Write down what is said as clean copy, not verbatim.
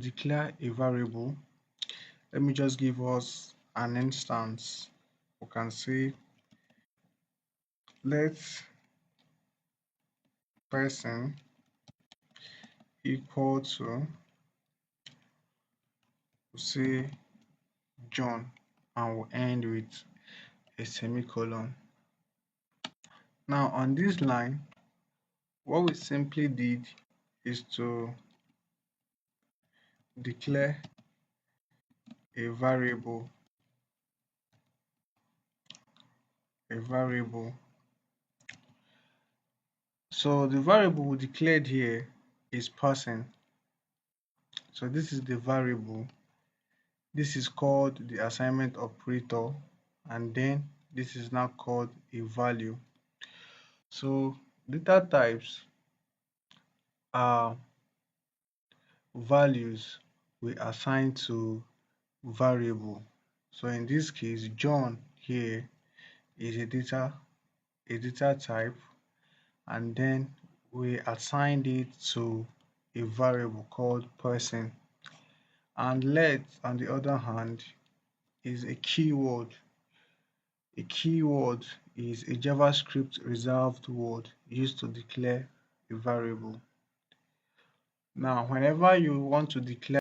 declare a variable, let me just give us an instance. We can say let person equal to, say, John, and we'll end with a semicolon. Now on this line, what we simply did is to declare a variable. So the variable we declared here is person. So this is the variable. This is called the assignment operator, and then this is now called a value. So data types are values we assign to variable. So in this case, John here is a data type, and then we assigned it to a variable called person. And let, on the other hand, is a keyword. A keyword is a JavaScript reserved word used to declare a variable. Now, whenever you want to declare